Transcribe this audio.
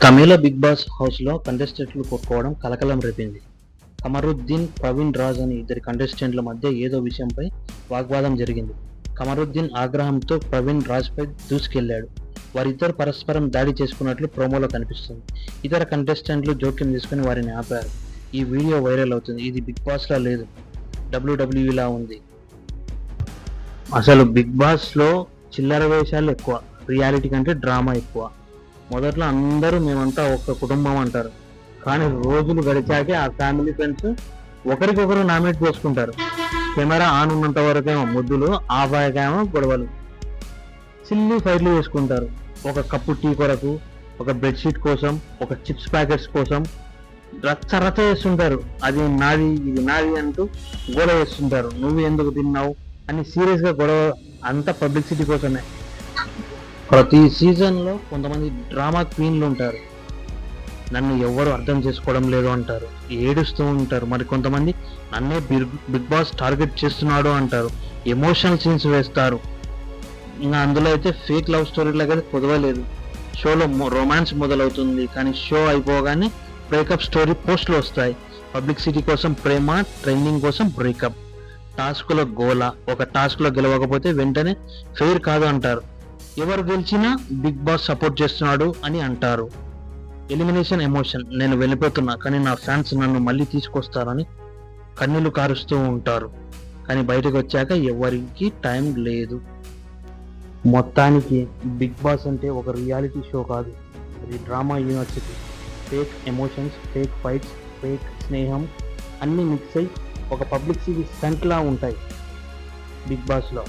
తమిళ big boss హౌస్లో కంటెస్టెంట్లు కొట్టుకోవడం కలకలం రేపింది. కమరుద్దీన్, ప్రవీణ్ రాజ్ అని ఇద్దరి కంటెస్టెంట్ల మధ్య ఏదో విషయంపై వాగ్వాదం జరిగింది. కమరుద్దీన్ ఆగ్రహంతో ప్రవీణ్ రాజ్పై దూసుకెళ్లాడు. వారిద్దరు పరస్పరం దాడి చేసుకున్నట్లు ప్రోమోలో కనిపిస్తుంది. ఇతర కంటెస్టెంట్లు జోక్యం చేసుకుని వారిని ఆపారు. ఈ వీడియో వైరల్ అవుతుంది. ఇది బిగ్ బాస్లా లేదు, డబ్ల్యూడబ్ల్యూఈలా ఉంది. అసలు బిగ్ బాస్లో చిల్లర వేషాలు ఎక్కువ, రియాలిటీ కంటే డ్రామా ఎక్కువ. మొదట్లో అందరూ మేమంతా ఒక కుటుంబం అంటారు, కానీ రోజులు గడిచాకే ఆ ఫ్యామిలీ ఫ్రెండ్స్ ఒకరికొకరు నామినేట్ చేసుకుంటారు. కెమెరా ఆన్ ఉన్నంత వరకేమో ముద్దులు, ఆఫ్ అయ్యాకేమో గొడవలు, చిల్లి ఫైట్లు చేసుకుంటారు. ఒక కప్పు టీ కొరకు, ఒక బెడ్షీట్ కోసం, ఒక చిప్స్ ప్యాకెట్స్ కోసం రచ్చ చేస్తుంటారు. అది నాది, ఇది నాది అంటూ గొడవ వేస్తుంటారు. నువ్వు ఎందుకు తిన్నావు అని సీరియస్గా గొడవ, అంతా పబ్లిసిటీ కోసమే. ప్రతి సీజన్లో కొంతమంది డ్రామా క్వీన్లు ఉంటారు. నన్ను ఎవరు అర్థం చేసుకోవడం లేదు అంటారు, ఏడుస్తూ ఉంటారు. మరి కొంతమంది నన్నే బిగ్ బాస్ టార్గెట్ చేస్తున్నాడు అంటారు, ఎమోషనల్ సీన్స్ వేస్తారు. ఇంకా అందులో అయితే ఫేక్ లవ్ స్టోరీలాగా కుదవలేదు. షోలో రొమాన్స్ మొదలవుతుంది, కానీ షో అయిపోగానే బ్రేకప్ స్టోరీ పోస్టులు వస్తాయి. పబ్లిసిటీ కోసం ప్రేమ, ట్రెండింగ్ కోసం బ్రేకప్. టాస్క్లో గోల, ఒక టాస్క్లో గెలవకపోతే వెంటనే ఫెయిర్ కాదు అంటారు. ఎవరు గెలిచినా బిగ్ బాస్ సపోర్ట్ చేస్తున్నాడు అని అంటారు. ఎలిమినేషన్ ఎమోషన్, నేను వెళ్ళిపోతున్నా కానీ నా ఫ్యాన్స్ నన్ను మళ్ళీ తీసుకొస్తారని కన్నీళ్లు కారుస్తూ ఉంటారు. కానీ బయటకు వచ్చాక ఎవరికి టైం లేదు. మొత్తానికి బిగ్ బాస్ అంటే ఒక రియాలిటీ షో కాదు, అది drama university. Fake emotions, fake fights, fake స్నేహం అన్నీ మిక్స్ అయి ఒక పబ్లిసిటీ స్టంట్లా ఉంటాయి బిగ్ బాస్లో.